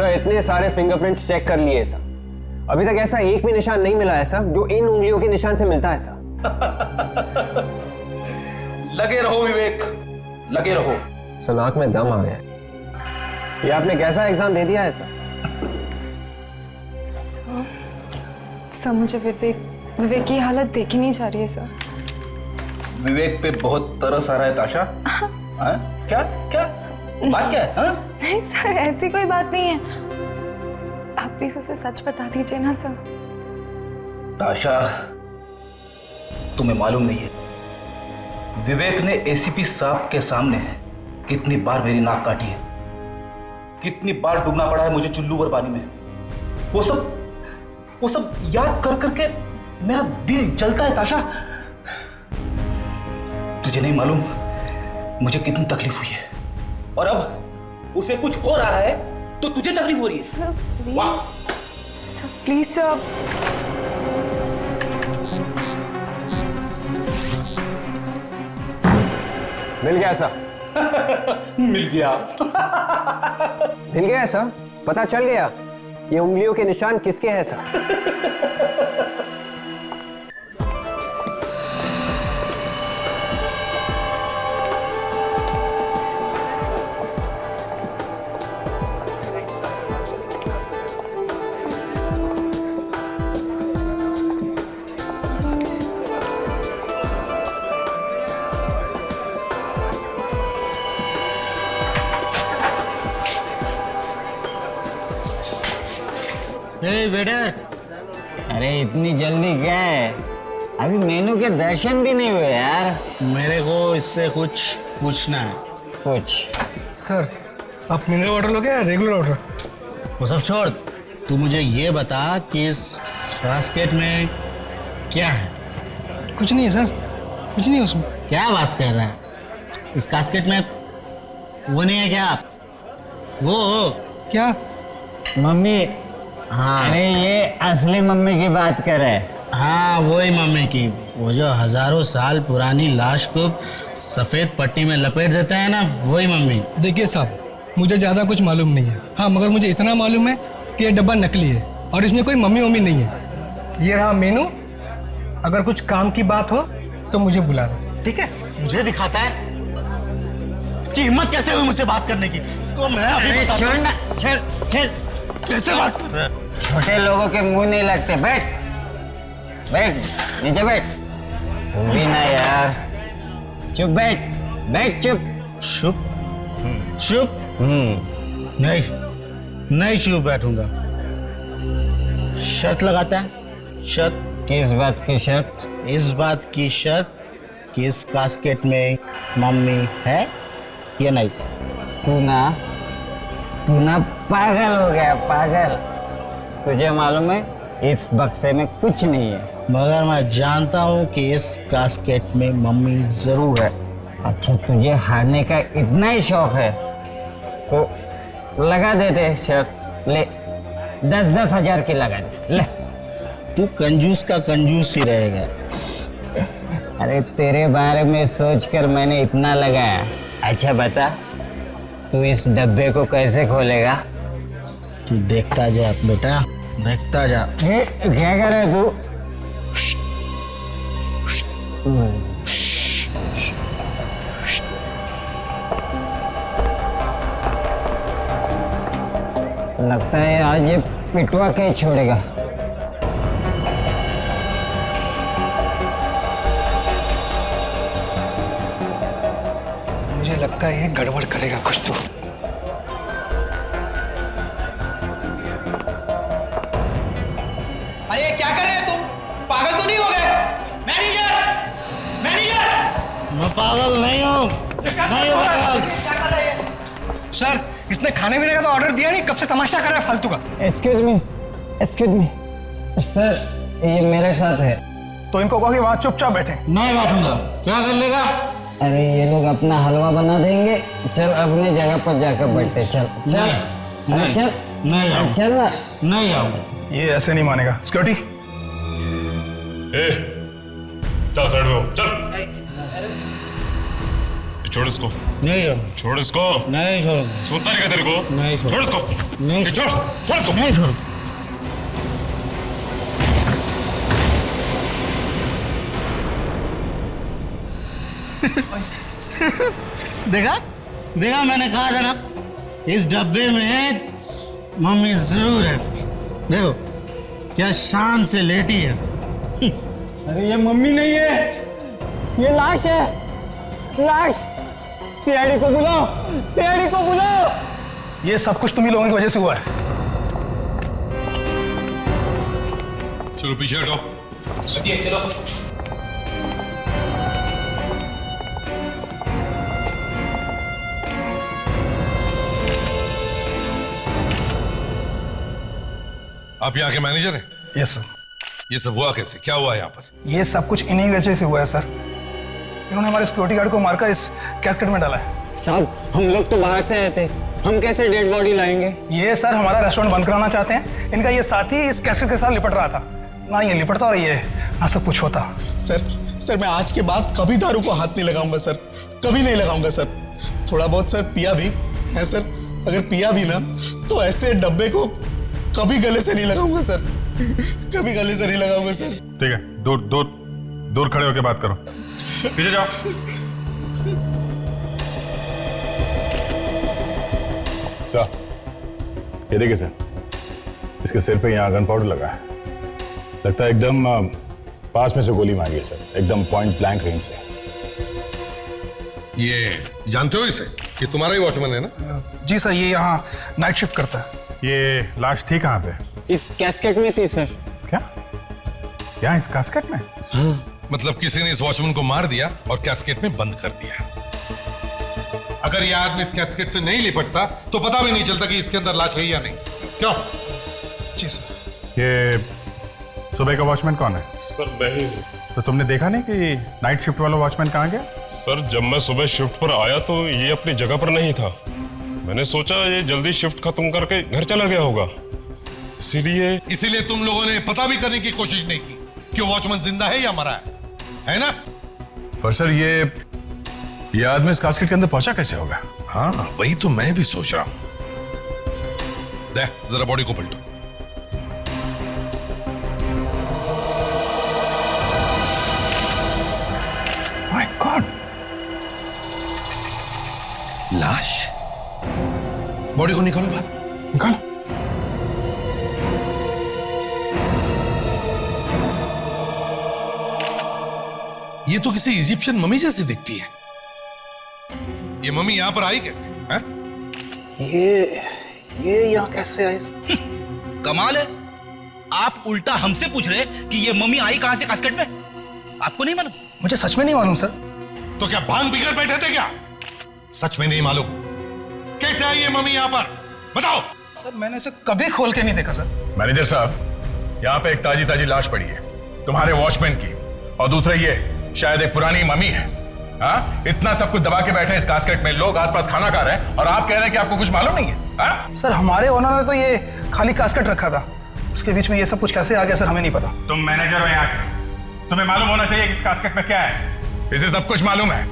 Sir इतने सारे fingerprints check कर लिए सर, अभी तक ऐसा एक भी निशान नहीं मिला है सर जो इन उंगलियों के निशान से मिलता है सर। लगे रहो विवेक, लगे रहो। सर नाक में दम आ गया। ये आपने कैसा एग्जाम दे दिया है सर? सर मुझे विवेक की हालत देखी नहीं जा रही है सर। विवेक पे बहुत तरस आ रहा है ताशा। क्या क्या बात क्या है? नहीं सर, ऐसी कोई बात नहीं है, आप प्लीज उसे सच बता दीजिए ना सर। ताशा, तुम्हें मालूम नहीं है विवेक ने एसीपी साहब के सामने कितनी बार मेरी नाक काटी है, कितनी बार डूबना पड़ा है मुझे चुल्लू भर पानी में। वो सब याद कर करके मेरा दिल जलता है ताशा। तुझे नहीं मालूम मुझे कितनी तकलीफ हुई है, और अब उसे कुछ हो रहा है तो तुझे तकलीफ हो रही है। Sir please, sir please sir. मिल गया सर। मिल गया। मिल गया सर, पता चल गया ये उंगलियों के निशान किसके हैं सर। वेटर, अरे इतनी जल्दी क्या है? अभी मेनू के दर्शन भी नहीं हुए यार। मेरे को इससे कुछ पूछना है। कुछ सर, आप मिनरल वाटर लोगे या रेगुलर वाटर? वो सब छोड़, तू मुझे ये बता कि इस बास्केट में क्या है? कुछ नहीं है सर, कुछ नहीं है उसमें। क्या बात कर रहा है? इस बास्केट में वो नहीं है क्या? वो क्या? मम्मी। हाँ, अरे ये असली मम्मी की बात कर रहे हैं। हाँ वही मम्मी की, वो जो हजारों साल पुरानी लाश को सफेद पट्टी में लपेट देते हैं ना, वही मम्मी। देखिए साहब, मुझे ज़्यादा कुछ मालूम नहीं है। हाँ, मगर मुझे इतना मालूम है कि ये डब्बा नकली है और इसमें कोई मम्मी वम्मी नहीं है। ये रहा मेनू, अगर कुछ काम की बात हो तो मुझे बुलाना, ठीक है? मुझे दिखाता है? इसकी हिम्मत कैसे हुई मुझसे बात करने की? इसको मैं अभी बताता छोड़ हूँ। ना, चल। कैसे बात कर रहा है? छोटे लोगों के मुंह नहीं लगते। बैठ बैठ, नीचे बैठ। तू भी ना यार, चुप बैठ, बैठ चुप। चुप? चुप? नहीं चुप बैठूंगा। शर्त लगाता है? शर्त? किस बात की शर्त? इस बात की शर्त कि इस कास्केट में मम्मी है या नहीं। तू ना पागल हो गया, पागल। तुझे मालूम है इस बक्से में कुछ नहीं है। मगर मैं जानता हूँ कि इस कास्केट में मम्मी जरूर है। अच्छा, तुझे हारने का इतना ही शौक है तो लगा देते शर्त। ले 10-10 हजार की लगा दे, ले। तू कंजूस का कंजूस ही रहेगा। अरे तेरे बारे में सोचकर मैंने इतना लगाया। अच्छा बता, तू इस डब्बे को कैसे खोलेगा? तू देखता जा बेटा, देखता जा। क्या कर रहे तू? लगता है आज ये पिटवा के छोड़ेगा। मुझे लगता है ये गड़बड़ करेगा कुछ तो। अरे क्या कर रहे हैं तुम? पागल तो नहीं हो गए? मैनेजर! मैं पागल नहीं हूँ, नहीं हूँ पागल। क्या कर रहे हैं? सर, इसने खाने पीने का तो ऑर्डर दिया नहीं, कब से तमाशा कर रहा है फालतू का। एक्सक्यूज मी सर, ये मेरे साथ है। तो इनको कहो कि वहाँ चुपचाप बैठे। नहीं बैठूंगा। क्या कर लेगा? अरे ये लोग अपना हलवा बना देंगे। चल अपने जगह पर जाकर बैठे। चल चल, नहीं, चल नहीं आऊंगा। चल ना। नहीं आऊंगा। ये ऐसे नहीं मानेगा। सिक्योरिटी, चल साइड में हो, चल। छोड़ इसको, नहीं आऊंगा। छोड़ इसको। नहीं छोड़ूंगा। सुनता नहीं क्या तेरे को? नहीं छोड़ इसको। नहीं छोड़ छोड़ इसको। नहीं छोड़। देखा देखा, मैंने कहा था ना, इस डब्बे में मम्मी जरूर है। देखो क्या शान से लेटी है। अरे ये मम्मी नहीं है, ये लाश है, लाश। सीआईडी को बुलाओ, सीआईडी को बुलाओ। ये सब कुछ तुम ही लोगों की वजह से हुआ है। चलो पीछे हटो। आप यहाँ के मैनेजर हैं? Yes sir. ये सब हुआ कैसे, क्या हुआ यहाँ पर? ये सब कुछ इन्हीं की वजह से हुआ है सर। इन्होंने हमारे सिक्योरिटी गार्ड को मारकर इस कैस्केट में डाला है। साहब हम लोग तो बाहर से आए थे, हम कैसे डेड बॉडी लाएंगे? ये सर हमारा रेस्टोरेंट बंद कराना चाहते हैं। इनका ये साथी इस कैस्केट के साथ लिपट रहा था। ना ये लिपटता और ये ना सब कुछ होता। सर मैं आज के बाद कभी दारू को हाथ नहीं लगाऊंगा सर, कभी नहीं लगाऊंगा सर। थोड़ा बहुत सर पिया भी है सर, अगर पिया भी ना तो ऐसे डब्बे को कभी गले से नहीं लगाऊंगा सर, कभी गले से नहीं लगाऊंगा सर। ठीक है, दूर दूर दूर खड़े होकर बात करो। पीछे जाओ। सर ये देखिए सर, इसके सिर पे यहाँ गन पाउडर लगा है। लगता है एकदम पास में से गोली मारी है सर, एकदम पॉइंट ब्लैंक रेंज से। ये जानते हो इसे कि तुम्हारा ही वॉचमैन है ना? जी सर, ये यहाँ नाइट शिफ्ट करता है। ये लाश थी कहाँ पे? इस कैस्केट में थी सर। क्या? यहाँ इस कैस्केट में? मतलब किसी ने इस वॉचमैन को मार दिया और कैस्केट में बंद कर दिया। अगर यह आदमी इस कैस्केट से नहीं लिपटता तो पता भी नहीं चलता कि इसके अंदर लाश है या नहीं। क्यों? जी सर। ये सुबह का वॉचमैन कौन है? सर मैं ही हूँ। तो तुमने देखा नहीं कि नाइट शिफ्ट वाला वॉचमैन कहाँ गया? सर जब मैं सुबह शिफ्ट पर आया तो ये अपनी जगह पर नहीं था। मैंने सोचा ये जल्दी शिफ्ट खत्म करके घर चला गया होगा, इसीलिए तुम लोगों ने पता भी करने की कोशिश नहीं की कि वॉचमैन जिंदा है या मरा है ना? पर सर ये आदमी इस कास्केट के अंदर पहुंचा कैसे होगा? हाँ वही तो मैं भी सोच रहा हूं। दे जरा बॉडी को पलटो। माय गॉड, लाश। बॉडी को निकालो बाहर। निकालो। ये तो किसी इजिप्शियन मम्मी जैसी दिखती है। ये मम्मी यहां पर आई कैसे है? ये यहाँ कैसे आई? कमाल है, आप उल्टा हमसे पूछ रहे कि ये मम्मी आई कहां से कास्केट में? आपको नहीं मालूम? मुझे सच में नहीं मालूम सर। तो क्या भांग पीकर बैठे थे क्या? सच में नहीं मालूम? कैसे आई ये मम्मी यहां पर, बताओ। सर मैंने इसे कभी खोल के नहीं देखा सर। मैनेजर साहब, यहाँ पे एक ताजी ताजी लाश पड़ी है तुम्हारे वॉचमैन की, और दूसरा ये शायद एक पुरानी मम्मी है। हाँ, इतना सब कुछ दबा के बैठे इस कास्केट में, लोग आसपास खाना खा रहे हैं और आप कह रहे हैं कि आपको कुछ मालूम नहीं है? हाँ? सर हमारे ओनर ने तो ये खाली कास्केट रखा था, उसके बीच में ये सब कुछ कैसे आ गया सर हमें नहीं पता। तुम मैनेजर हो यहाँ के, तुम्हें मालूम होना चाहिए कि इस कास्केट में क्या है। इसे सब कुछ मालूम है,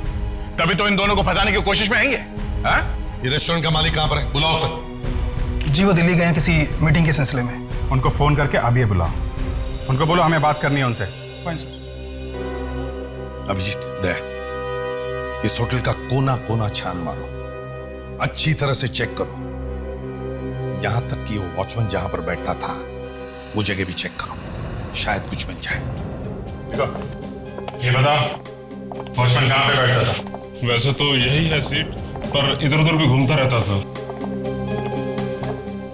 तभी तो इन दोनों को फंसाने की कोशिश में है ये। हाँ? ये रेस्टोरेंट का मालिक कहां पर है? बुलाओ सर। जी वो दिल्ली गए हैं किसी मीटिंग के सिलसिले में। उनको फोन करके अभी बुलाओ, उनको बोलो हमें बात करनी है उनसे। Fine sir. अभिजीत दे, इस होटल का कोना कोना छान मारो, अच्छी तरह से चेक करो, यहां तक कि वो वॉचमैन जहां पर बैठता था वो जगह भी चेक करो, शायद कुछ मिल जाए। ये बता, वॉचमैन कहां पे बैठता था? वैसे तो यही है सीट, पर इधर उधर भी घूमता रहता था।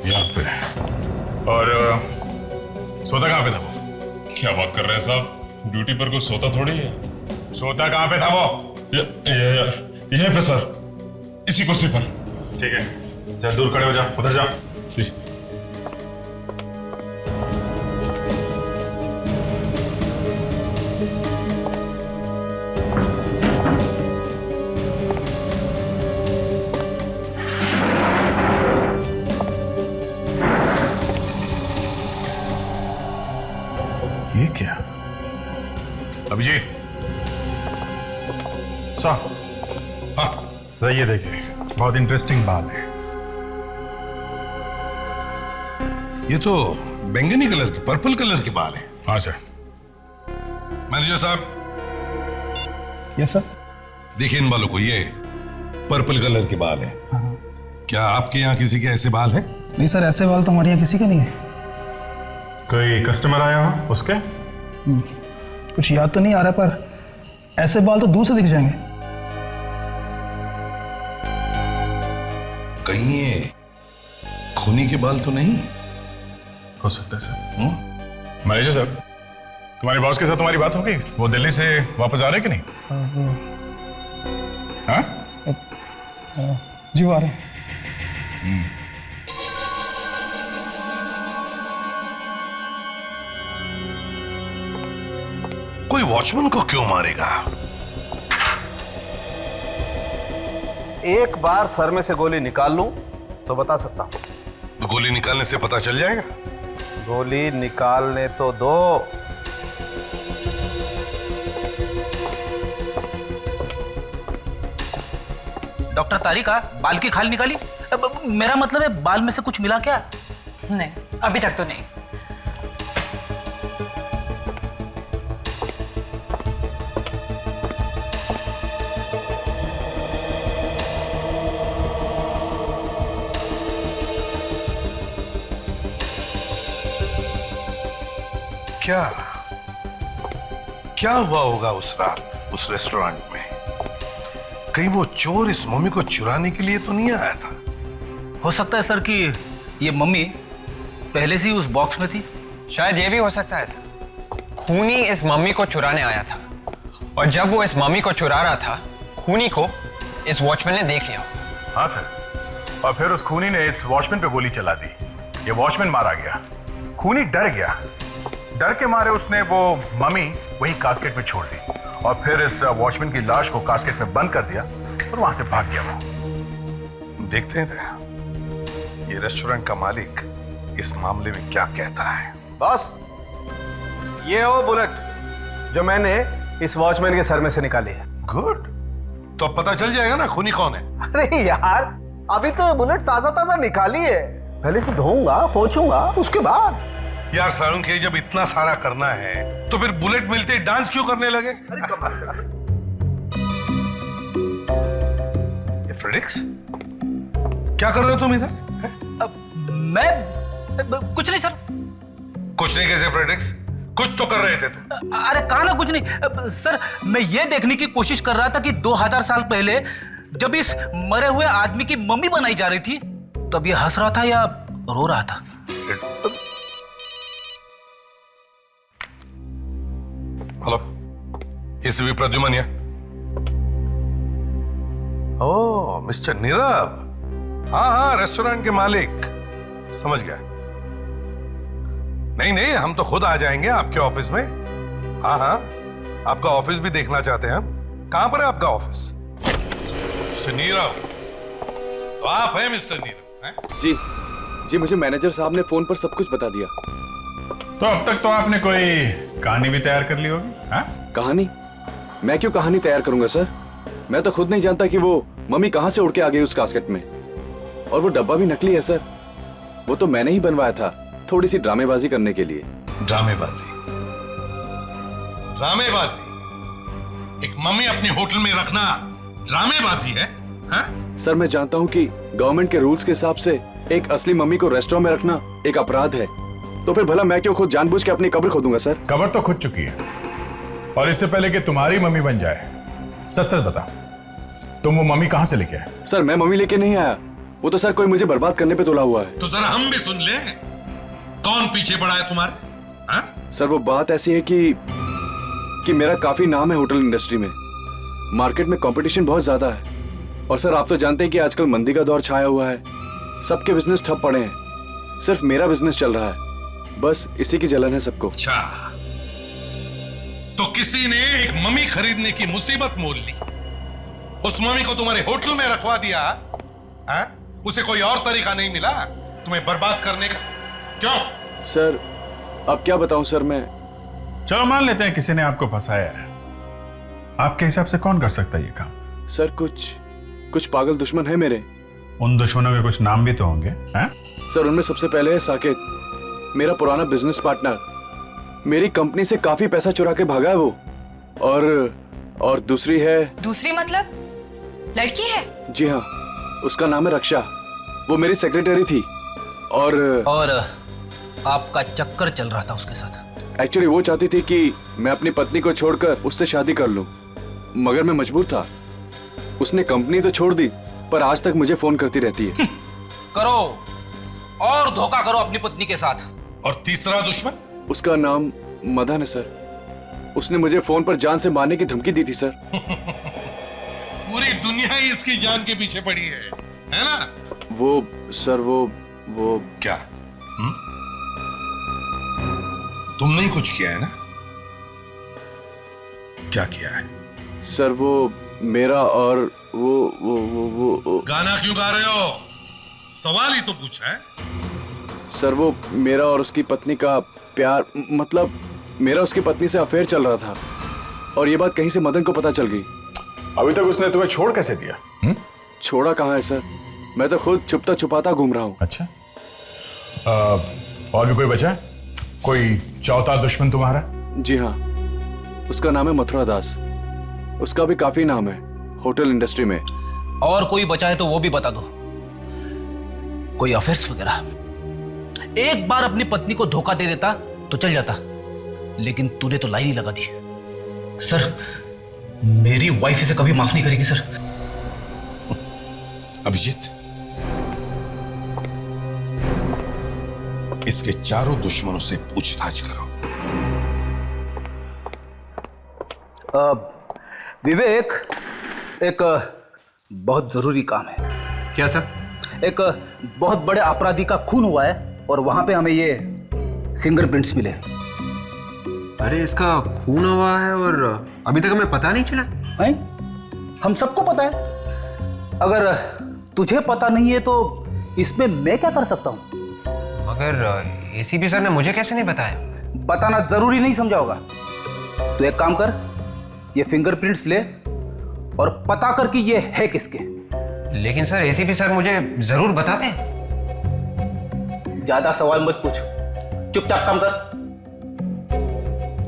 यहाँ पे। और सोता कहां पे था वो? क्या बात कर रहे हैं साहब, ड्यूटी पर कोई सोता थोड़ी है। सोता कहां पे था वो? यहीं पे सर, इसी कुर्सी पर। ठीक है, चल दूर खड़े हो जा, उधर जा। ठीक। ये क्या? अभिजीत साहब, हाँ ये देखिए, बहुत इंटरेस्टिंग बात है। ये तो बैंगनी कलर के, पर्पल कलर के बाल है। हाँ सर। मैनेजर साहब, यस सर। देखिए इन बालों को, ये पर्पल कलर के बाल है। क्या आपके यहाँ किसी के ऐसे बाल हैं? नहीं सर, ऐसे बाल तो हमारे यहाँ किसी के नहीं है। कोई कस्टमर आया हो उसके? कुछ याद तो नहीं आ रहा, पर ऐसे बाल तो दूर से दिख जाएंगे। कहीं ये खूनी के बाल तो नहीं? हो सकता है सर। मैनेजर साहब, तुम्हारे बॉस के साथ तुम्हारी बात हो गई? वो दिल्ली से वापस आ रहे कि नहीं? हाँ? जी वो आ रहे हैं। कोई वॉचमैन को क्यों मारेगा? एक बार सर में से गोली निकाल लूं तो बता सकता हूं। तो गोली निकालने से पता चल जाएगा? गोली निकालने तो दो। डॉक्टर तारिका, बाल की खाल निकाली? मेरा मतलब है बाल में से कुछ मिला क्या? नहीं, अभी तक तो नहीं। क्या क्या हुआ होगा उस रात उस रेस्टोरेंट में? कहीं वो चोर इस मम्मी को चुराने के लिए तो नहीं आया था? हो सकता है सर कि ये मम्मी पहले से ही उस बॉक्स में थी। शायद ये भी हो सकता है सर, खूनी इस मम्मी को चुराने आया था, और जब वो इस मम्मी को चुरा रहा था, खूनी को इस वॉचमैन ने देख लिया। हाँ सर, और फिर उस खूनी ने इस वॉचमैन पे गोली चला दी। ये वॉचमैन मारा गया, खूनी डर गया, डर के मारे उसने वो मम्मी वही कास्केट में छोड़ दी, और फिर इस वॉचमैन की लाश को कास्केट में बंद कर दिया और वहां से भाग गया वो। देखते हैं ये रेस्टोरेंट का मालिक इस मामले में क्या कहता है। बॉस, ये हो बुलेट जो मैंने इस वॉचमैन के सर में से निकाली है। गुड, तो अब पता चल जाएगा ना खूनी कौन है। अरे यार, अभी तो बुलेट ताजा ताजा निकाली है, पहले से धोऊंगा, पोंछूंगा, उसके बाद। यार सारुण के जब इतना सारा करना है तो फिर बुलेट मिलते ही डांस क्यों करने लगे? ये फ्रेडिक्स, क्या कर रहे हो तुम इधर? मैं कुछ नहीं सर। कुछ नहीं कैसे फ्रेडिक्स? कुछ तो कर रहे थे तुम। अरे कहा ना कुछ नहीं सर, मैं ये देखने की कोशिश कर रहा था कि 2000 साल पहले जब इस मरे हुए आदमी की मम्मी बनाई जा रही थी, तब ये हंस रहा था या रो रहा था। हेलो, इस भी प्रद्युमन या? ओ मिस्टर नीरव, हाँ हाँ, रेस्टोरेंट के मालिक, समझ गया। नहीं नहीं, हम तो खुद आ जाएंगे आपके ऑफिस में। हाँ हाँ, आपका ऑफिस भी देखना चाहते हैं हम। कहां पर है आपका ऑफिस? मिस्टर नीरव, तो आप हैं मिस्टर नीरव? जी जी, मुझे मैनेजर साहब ने फोन पर सब कुछ बता दिया। तो अब तक तो आपने कोई कहानी भी तैयार कर ली होगी? हाँ? कहानी? मैं क्यों कहानी तैयार करूंगा सर? मैं तो खुद नहीं जानता कि वो मम्मी कहां से उड़ के आ गई उस कास्केट में। और वो डब्बा भी नकली है सर, वो तो मैंने ही बनवाया था, थोड़ी सी ड्रामेबाजी करने के लिए। ड्रामेबाजी? ड्रामेबाजी? एक मम्मी अपने होटल में रखना ड्रामेबाजी है? हा? सर मैं जानता हूं कि गवर्नमेंट के रूल्स के हिसाब से एक असली मम्मी को रेस्टोरेंट में रखना एक अपराध है, तो फिर भला मैं क्यों खुद जानबूझ के अपनी कब्र खोदूंगा सर? कब्र तो खुद चुकी है, और इससे पहले कि तुम्हारी मम्मी बन जाए, सच सच बता, तुम वो मम्मी कहां से लेके आए? सर मैं मम्मी लेके नहीं आया, वो तो सर कोई मुझे बर्बाद करने पे तुला हुआ है। तो जरा हम भी सुन ले, कौन पीछे पड़ा है तुम्हारे? हा? सर वो बात ऐसी है कि मेरा काफी नाम है होटल इंडस्ट्री में, मार्केट में कंपटीशन बहुत ज्यादा है, और सर आप तो जानते हैं कि आजकल मंदी का दौर छाया हुआ है, सबके बिजनेस ठप पड़े हैं, सिर्फ मेरा बिजनेस चल रहा है, बस इसी की जलन है सबको। अच्छा, तो किसी ने एक मम्मी खरीदने की मुसीबत मोल ली, उस मम्मी को तुम्हारे होटल में रखवा दिया, हा? उसे कोई और तरीका नहीं मिला तुम्हें बर्बाद करने का? क्यों? सर अब क्या बताऊं सर मैं। चलो मान लेते हैं किसी ने आपको फंसाया है, आपके हिसाब से कौन कर सकता है ये काम? सर कुछ पागल दुश्मन है मेरे। उन दुश्मनों के कुछ नाम भी तो होंगे? हैं? सर उनमें सबसे पहले है साकेत, मेरा पुराना बिजनेस पार्टनर। मेरी कंपनी से काफी पैसा चुरा के भागा है वो। और दूसरी है। दूसरी मतलब लड़की है? जी हाँ, उसका नाम है रक्षा। वो मेरी सेक्रेटरी थी। और आपका चक्कर चल रहा था उसके साथ। एक्चुअली वो चाहती थी कि मैं अपनी पत्नी को छोड़कर उससे शादी कर लूं, मगर मैं मजबूर था। उसने कंपनी तो छोड़ दी, पर आज तक मुझे फोन करती रहती है। करो और धोखा करो अपनी पत्नी के साथ। और तीसरा दुश्मन? उसका नाम मदन है सर। उसने मुझे फोन पर जान से मारने की धमकी दी थी सर। पूरी दुनिया ही इसकी जान के पीछे पड़ी है ना? वो सर वो क्या? तुमने ही कुछ किया है ना? क्या किया है? सर वो मेरा और वो गाना क्यों गा रहे हो? सवाल ही तो पूछा है। सर वो मेरा और उसकी पत्नी का प्यार, मतलब मेरा उसकी पत्नी से अफेयर चल रहा था, और ये बात कहीं से मदन को पता चल गई। अभी तक उसने तुम्हें छोड़ कैसे दिया? छोड़ा कहाँ है सर, मैं तो खुद छुपता छुपाता घूम रहा हूँ। अच्छा, और भी कोई बचा? कोई चौथा दुश्मन तुम्हारा? जी हाँ, उसका नाम है मथुरा दास। उसका भी काफी नाम है होटल इंडस्ट्री में। और कोई बचा है तो वो भी बता दो। कोई अफेयर्स वगैरह? एक बार अपनी पत्नी को धोखा दे देता तो चल जाता, लेकिन तूने तो लाइन ही लगा दी। सर, मेरी वाइफ इसे कभी माफ नहीं करेगी सर। अभिजीत, इसके चारों दुश्मनों से पूछताछ करो। विवेक, एक बहुत जरूरी काम है। क्या सर? एक बहुत बड़े अपराधी का खून हुआ है और वहां पे हमें ये फिंगरप्रिंट्स मिले। अरे इसका खून हुआ है और अभी तक हमें पता नहीं चला? है? हम सबको पता है। अगर तुझे पता नहीं है तो इसमें मैं क्या कर सकता हूं? मगर एसीपी सर ने मुझे कैसे नहीं बताया? बताना जरूरी नहीं समझा होगा। तो एक काम कर, ये फिंगरप्रिंट्स ले और पता कर कि ये है किसके। लेकिन सर एसीपी सर मुझे जरूर बताते। ज्यादा सवाल मत पूछ, चुपचाप काम कर।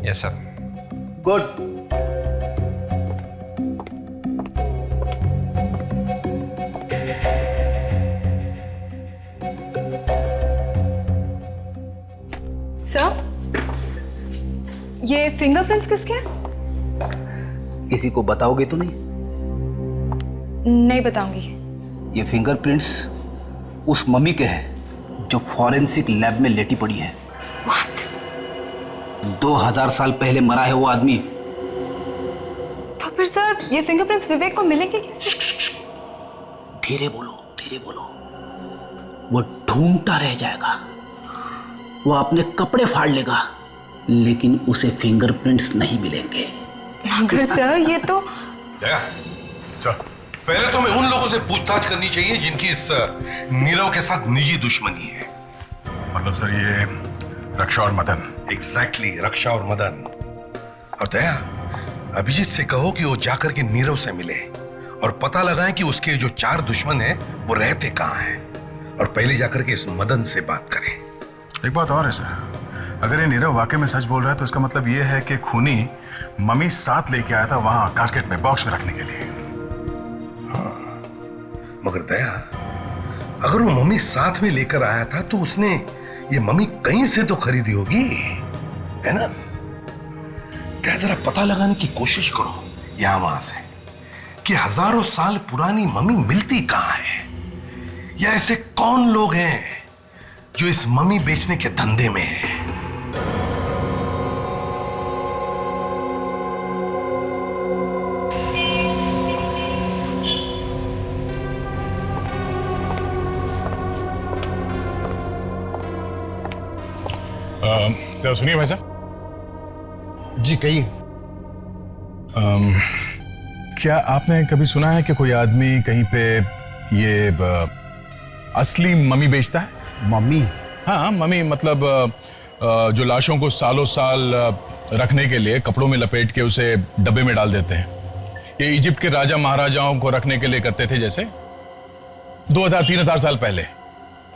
Yes sir. गुड। सर, ये फिंगरप्रिंट्स किसके हैं? किसी को बताओगे तो नहीं? नहीं बताऊंगी। ये फिंगरप्रिंट्स उस मम्मी के हैं जो फॉरेंसिक लैब में लेटी पड़ी है। What? 2000 साल पहले मरा है वो आदमी। तो फिर सर ये फिंगरप्रिंट्स विवेक को मिलेंगे कैसे? धीरे बोलो, धीरे बोलो। वो ढूंढता रह जाएगा, वो अपने कपड़े फाड़ लेगा, लेकिन उसे फिंगरप्रिंट्स नहीं मिलेंगे। मगर सर ये तो सर, पहले तो मैं उन लोगों से पूछताछ करनी चाहिए जिनकी इस नीरव के साथ निजी दुश्मनी है। मतलब सर ये रक्षा और मदन? एग्जैक्टली, रक्षा और मदन। और दया, अभिजीत से कहो कि वो जाकर के नीरव से मिले और पता लगाएं कि उसके जो 4 दुश्मन हैं वो रहते कहाँ हैं, और पहले जाकर के इस मदन से बात करें। एक बात और है सर, अगर ये नीरव वाकई में सच बोल रहा है तो इसका मतलब ये है कि खूनी मम्मी साथ लेके आया था वहां कास्केट में, बॉक्स में रखने के लिए। हाँ, मगर दया, अगर वो मम्मी साथ में लेकर आया था तो उसने ये मम्मी कहीं से तो खरीदी होगी, है ना? क्या जरा पता लगाने की कोशिश करो यहां वहां से कि हजारों साल पुरानी मम्मी मिलती कहां है, या ऐसे कौन लोग हैं जो इस मम्मी बेचने के धंधे में है। सर सुनिए भाई साहब। जी कहिए। क्या आपने कभी सुना है कि कोई आदमी कहीं पे ये असली मम्मी बेचता है? मम्मी? हाँ, मम्मी मतलब जो लाशों को सालों साल रखने के लिए कपड़ों में लपेट के उसे डब्बे में डाल देते हैं। ये इजिप्ट के राजा महाराजाओं को रखने के लिए करते थे, जैसे 2000-3000 साल पहले।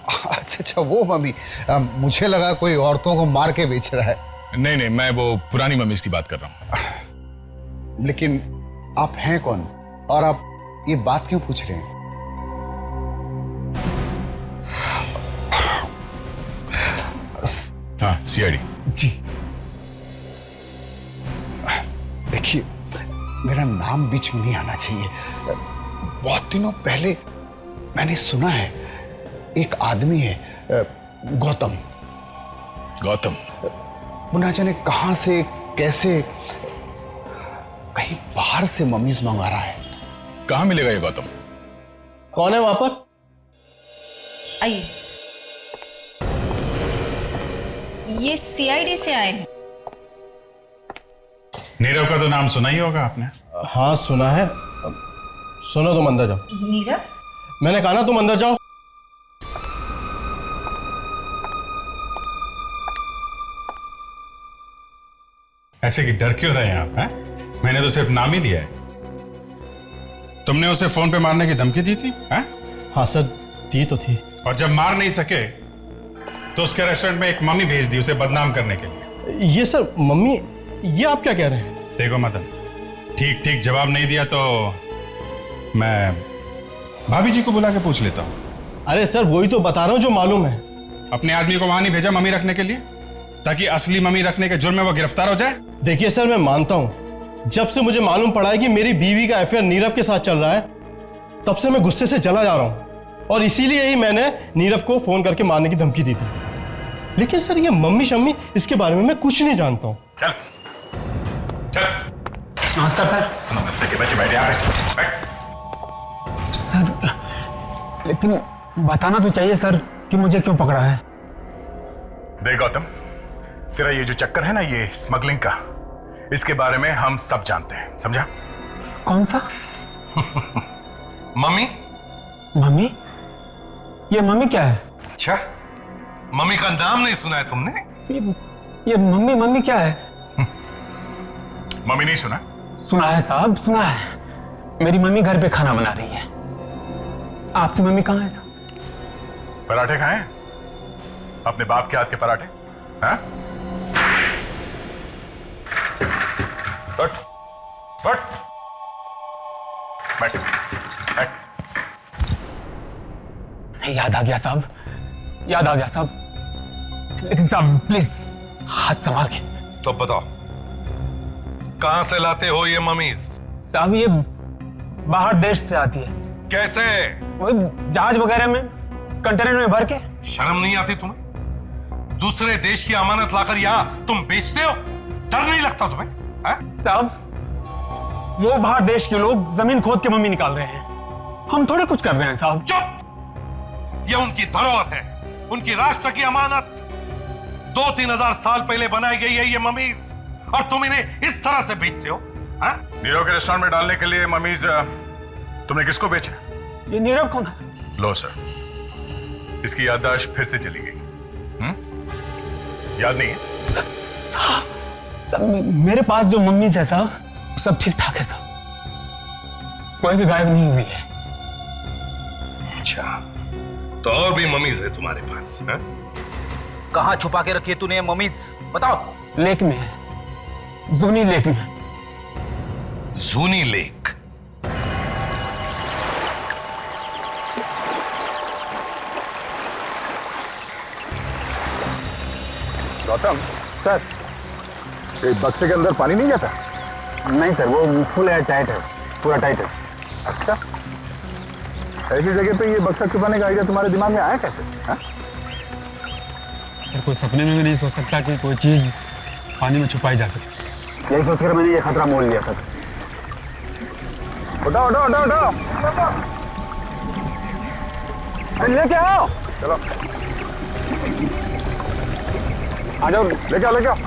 अच्छा अच्छा, वो मम्मी। मुझे लगा कोई औरतों को मार के बेच रहा है। नहीं नहीं, मैं वो पुरानी मम्मीज की बात कर रहा हूँ। लेकिन आप हैं कौन और आप ये बात क्यों पूछ रहे हैं? हाँ, सीआईडी। जी देखिए, मेरा नाम बीच में नहीं आना चाहिए। बहुत दिनों पहले मैंने सुना है एक आदमी है, गौतम। गौतम? वो ना जाने कहां से कैसे कहीं बाहर से मम्मीज मंगा रहा है। कहां मिलेगा ये गौतम? कौन है वहां पर? आइए, ये सीआईडी से आए हैं। नीरव का तो नाम सुना ही होगा आपने। हाँ सुना है। सुनो, तुम अंदर जाओ। नीरव? मैंने कहा ना तुम अंदर जाओ। ऐसे कि डर क्यों रहे हैं आप? हैं? मैंने तो सिर्फ नाम ही लिया है। तुमने उसे फोन पे मारने की धमकी दी थी? हैं? हाँ सर, दी तो थी। और जब मार नहीं सके तो उसके रेस्टोरेंट में एक मम्मी भेज दी उसे बदनाम करने के लिए। ये सर मम्मी, ये आप क्या कह रहे हैं? देखो मदन, ठीक ठीक जवाब नहीं दिया तो मैं भाभी जी को बुला के पूछ लेता हूँ। अरे सर, वही तो बता रहा हूँ जो मालूम है। अपने आदमी को वहां नहीं भेजा मम्मी रखने के लिए, ताकि असली मम्मी रखने के जुर्म में वो गिरफ्तार हो जाए? देखिए सर, मैं मानता हूँ, जब से मुझे मालूम पड़ा है कि मेरी बीवी का अफेयर नीरव के साथ चल रहा है, तब से मैं गुस्से से जला जा रहा हूँ, और इसीलिए ही मैंने नीरव को फोन करके मारने की धमकी दी थी। लेकिन सर, ये मम्मी शम्मी, इसके बारे में मैं कुछ नहीं जानता हूँ। चल चल। नमस्कार सर। नमस्ते के बच्चे, बैठ यहाँ पे, बैठ। सर लेकिन बताना तो चाहिए सर कि मुझे क्यों पकड़ा है। देख गौतम, तेरा ये जो चक्कर है ना, ये स्मगलिंग का, इसके बारे में हम सब जानते हैं, समझा? कौन सा? मम्मी? मम्मी? ये मम्मी क्या है? अच्छा, मम्मी का नाम नहीं सुना है तुमने? ये मम्मी मम्मी क्या है? मम्मी नहीं सुना? सुना है साहब, सुना है। मेरी मम्मी घर पे खाना बना रही है। आपकी मम्मी कहाँ है साहब? पराठे खाए? अपने बाप के हाथ के पराठे? हाँ? बैठ, बैठ, बैठ, बैठ। याद आ गया साहब, याद आ गया साहब। लेकिन साहब प्लीज हाथ संभाल के। तो बताओ, कहां से लाते हो ये मम्मीज? साहब ये बाहर देश से आती है। कैसे? वो जहाज वगैरह में, कंटेनर में भर के। शर्म नहीं आती तुम्हें? दूसरे देश की अमानत लाकर यहां तुम बेचते हो? डर नहीं लगता तुम्हें? साहब वो बाहर देश के लोग जमीन खोद के मम्मी निकाल रहे हैं, हम थोड़े कुछ कर रहे हैं साहब। चुप! ये उनकी धरोहर है, उनकी राष्ट्र की अमानत। 2-3 हजार साल पहले बनाई गई है ये मम्मीज, और तुम इन्हें इस तरह से बेचते हो? नीरव के रेस्टोरेंट में डालने के लिए मम्मीज तुमने किसको बेचा? ये नीरव कौन है? लो सर, इसकी याददाश्त फिर से चली गई। याद नहीं है? साहब मेरे पास जो मम्मीज है साहब, सब ठीक ठाक है साहब, कोई भी गायब नहीं हुई है। अच्छा, तो और भी मम्मीज है तुम्हारे पास? कहां छुपा के रखी है तूने ये मम्मीज? बताओ। लेक में है, जूनी लेक में। जूनी लेक? गौतम सर, ये बक्से के अंदर पानी नहीं जाता? नहीं सर, वो फुल एयर टाइट है, पूरा टाइट है। अच्छा, ऐसी जगह पे ये बक्सा छुपाने का आइडिया तुम्हारे दिमाग में आया कैसे? हा? सर कोई सपने में भी नहीं सोच सकता कि कोई चीज पानी में छुपाई जा सके। यही सोचकर मैंने ये खतरा मोल लिया था। उठाओ उठाओ उठाओ उठाओ, लेके आओ। चलो आ जाओ, लेके आओ लेके आओ।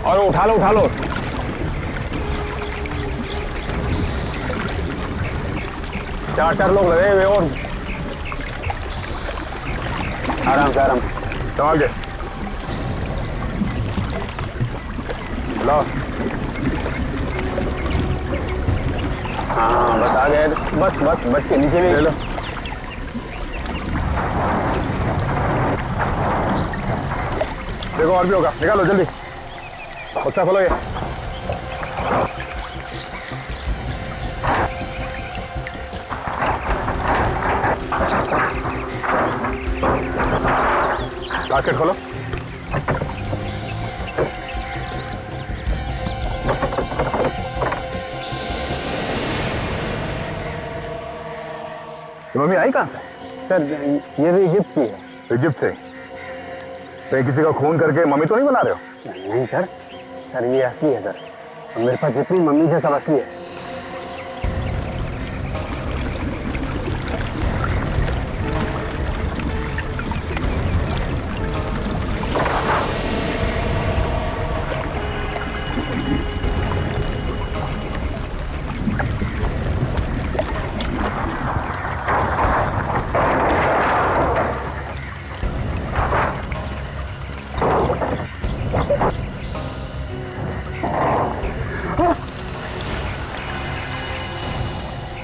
और उठा लो उठा लो। चार लोग लगे हुए और आराम से आराम संभाल के लो। हाँ बस आ गए, बस बच के नीचे भी ले लो। देखो और भी होगा, निकालो जल्दी, बक्सा खोलो ये। बास्केट खोलो। मम्मी आई कहाँ से? सर ये भी इजिप्ट की है। इजिप्ट से? कहीं किसी का खून करके मम्मी तो नहीं बना रहे हो? नहीं सर, सर ये असली है सर, और मेरे पास जितनी मम्मी है सब असली है।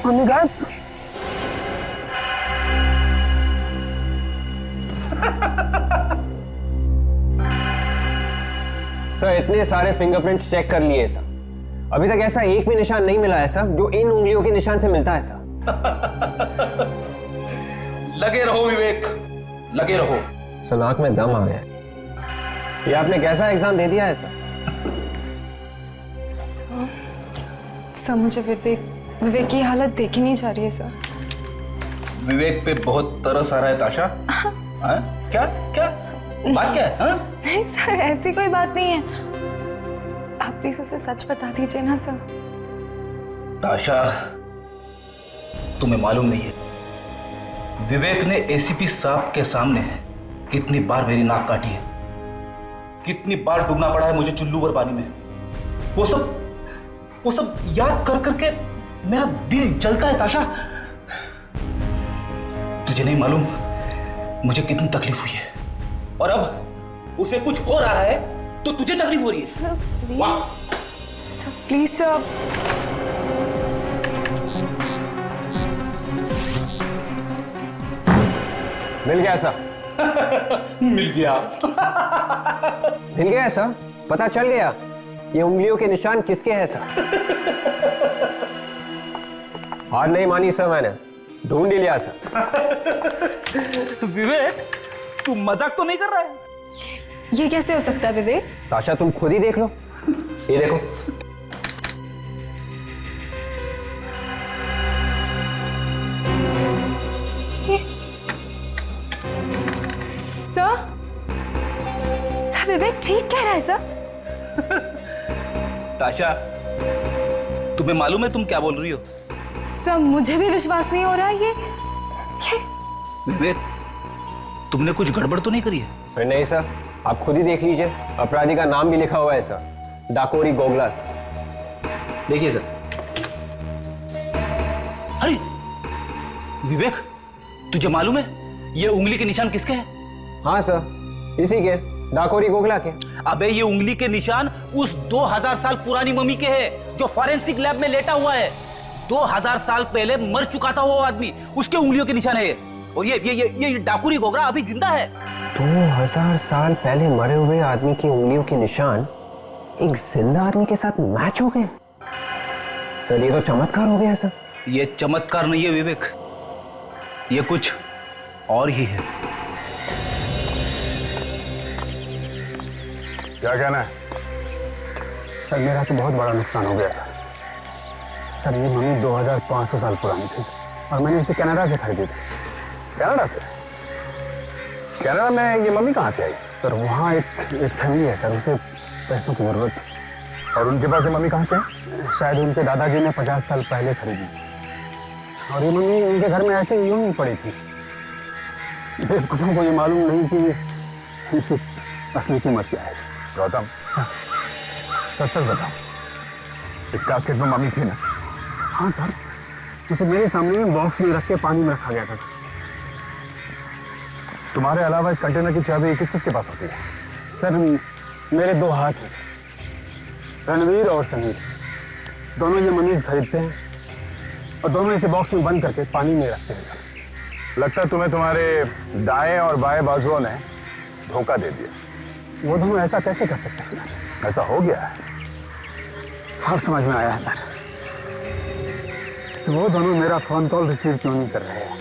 मम्मी गायब। सर इतने सारे फिंगरप्रिंट्स चेक कर लिए सर, अभी तक ऐसा एक भी निशान नहीं मिला है सर जो इन उंगलियों के निशान से मिलता है सर। लगे रहो विवेक, लगे रहो। सर नाक में दम आ गया। ये आपने कैसा एग्जाम दे दिया है सर? सर मुझे विवेक की हालत देखी नहीं जा रही है सर। विवेक पे बहुत तरस आ रहा है ताशा। हाँ? क्या क्या बात क्या है? हाँ? नहीं सर, ऐसी कोई बात नहीं है, आप प्लीज उसे सच बता दीजिए ना सर। ताशा, तुम्हें मालूम नहीं है विवेक ने एसीपी साहब के सामने कितनी बार मेरी नाक काटी है, कितनी बार डूबना पड़ा है मुझे चुल्लू भर पानी में। वो सब याद कर करके मेरा दिल जलता है ताशा। तुझे नहीं मालूम मुझे कितनी तकलीफ हुई है, और अब उसे कुछ हो रहा है तो तुझे तकलीफ हो रही है। Sir please sir. मिल गया सर। मिल गया। मिल गया सर, पता चल गया ये उंगलियों के निशान किसके हैं सर। हार नहीं मानी सर, मैंने ढूंढ ही लिया सर। विवेक तू मजाक तो नहीं कर रहा है? ये कैसे हो सकता है विवेक? ताशा तुम खुद ही देख लो, ये देखो। सर विवेक ठीक कह रहा है सर। ताशा, तुम्हें मालूम है तुम क्या बोल रही हो? सर मुझे भी विश्वास नहीं हो रहा ये। विवेक तुमने कुछ गड़बड़ तो नहीं करी है? नहीं सर, आप खुद ही देख लीजिए, अपराधी का नाम भी लिखा हुआ है सर, डाकोरी गोगला। देखिए सर। अरे विवेक, तुझे मालूम है ये उंगली के निशान किसके हैं? हाँ सर, इसी के, डाकोरी गोगला के। अबे ये उंगली के निशान उस 2000 साल पुरानी मम्मी के हैं जो फॉरेंसिक लैब में लेटा हुआ है। 2000 साल पहले मर चुका था वो आदमी, उसके उंगलियों के निशान है। और ये डाकुरी गोगरा अभी जिंदा है। 2000 साल पहले मरे हुए आदमी की उंगलियों के निशान एक जिंदा आदमी के साथ मैच हो गए। सर ये तो चमत्कार हो गया सर। ये चमत्कार नहीं है विवेक, ये कुछ और ही है। क्या कहना है? सर मेरा तो बहुत बड़ा नुकसान हो गया सर। ये मम्मी 2500 साल पुरानी थी और मैंने इसे कनाडा से खरीदी थी। कनाडा से? कनाडा में ये मम्मी कहाँ से आई? सर वहाँ एक फैमिली है सर, उसे पैसों की जरूरत थी। और उनके पास ये मम्मी कहाँ से है? शायद उनके दादाजी ने 50 साल पहले खरीदी, और ये मम्मी उनके घर में ऐसे यूं ही पड़ी थी। बेवकूफों को ये मालूम नहीं कि इसकी असली कीमत क्या है। गौतम, सच बताओ, इस कास्केट में मम्मी थी ना? हाँ सर, उसे मेरे सामने बॉक्स में रख के पानी में रखा गया था। तुम्हारे अलावा इस कंटेनर की चाबी किस किसके पास होती है? सर मेरे 2 हाथ हैं, रणवीर और समीर, दोनों ये मनीष खरीदते हैं और दोनों इसे बॉक्स में बंद करके पानी में रखते हैं सर। लगता है तुम्हें तुम्हारे दाएं और बाएं बाजुओं ने धोखा दे दिया। वो दोनों ऐसा कैसे कर सकते हैं सर? ऐसा हो गया है। अब समझ में आया है सर, कि वो दोनों मेरा फोन कॉल रिसीव क्यों नहीं कर रहे हैं।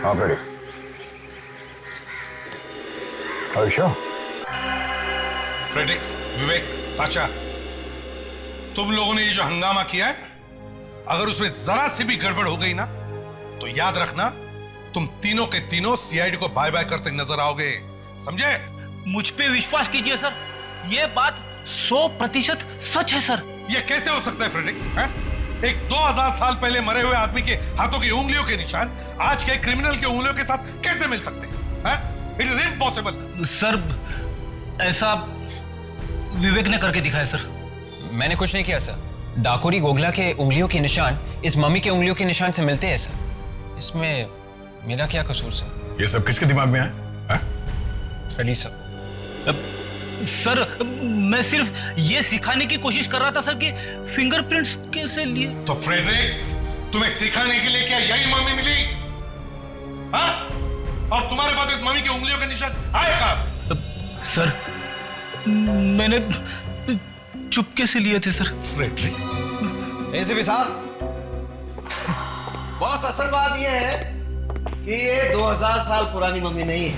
हाँ रेडी। फ्रेडरिक्स, विवेक, ताशा, तुम लोगों ने ये जो हंगामा किया है, अगर उसमें जरा सी भी गड़बड़ हो गई ना, तो याद रखना तुम तीनों के तीनों सीआईडी को बाय बाय करते नजर आओगे, समझे? मुझ पे विश्वास कीजिए सर, ये बात 100% सच है सर। ये कैसे हो सकता है फ्रेडरिक्स? हैं? एक 2000 साल पहले मरे हुए आदमी के हाथों की उंगलियों के निशान आज के क्रिमिनल के उंगलियों के साथ कैसे मिल सकते हैं? It is impossible. सर ऐसा विवेक ने करके दिखाया सर। मैंने कुछ नहीं किया सर। डाकुरी गोगला के उंगलियों के निशान इस मम्मी के उंगलियों के निशान से मिलते हैं सर। इसमें मेरा क्या कसूर सर? ये सब किसके दिमाग में है? Freddy sir. सर मैं सिर्फ ये सिखाने की कोशिश कर रहा था सर कि फिंगरप्रिंट्स कैसे लिए। तो फ्रेडरिक्स, तुम्हें सिखाने के लिए क्या यही मम्मी मिली? हाँ? और तुम्हारे पास इस मम्मी की उंगलियों के निशान आए कहां से? सर मैंने चुपके से लिए थे सर। फ्रेडरिक्स, एसीपी साहब, बॉस असल बात यह है कि ये 2000 साल पुरानी मम्मी नहीं है।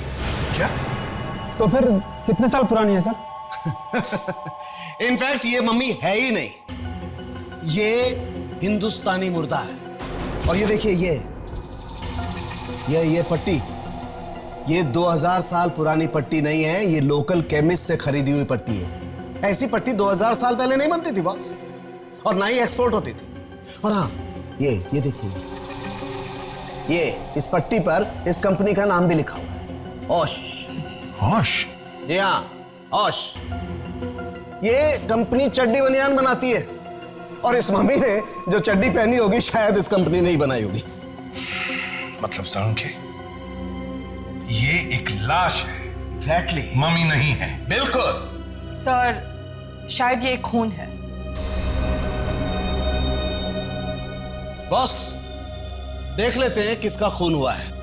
क्या? तो फिर कितने साल पुरानी है सर? इनफैक्ट ये मम्मी है ही नहीं, ये हिंदुस्तानी मुर्दा है। और ये देखिए, ये पट्टी, ये 2000 साल पुरानी पट्टी नहीं है, ये लोकल केमिस्ट से खरीदी हुई पट्टी है। ऐसी पट्टी 2000 साल पहले नहीं बनती थी बॉस, और ना ही एक्सपोर्ट होती थी। और हाँ, ये देखिए, ये इस पट्टी पर इस कंपनी का नाम भी लिखा हुआ है, ओश। ओश? जी हाँ, ओश। ये कंपनी चड्डी बनियान बनाती है, और इस मम्मी ने जो चड्डी पहनी होगी शायद इस कंपनी ने ही बनाई होगी। मतलब सांख्य, ये एक लाश है। एग्जैक्टली, मम्मी नहीं है। बिल्कुल सर, शायद ये खून है। बॉस, देख लेते हैं किसका खून हुआ है।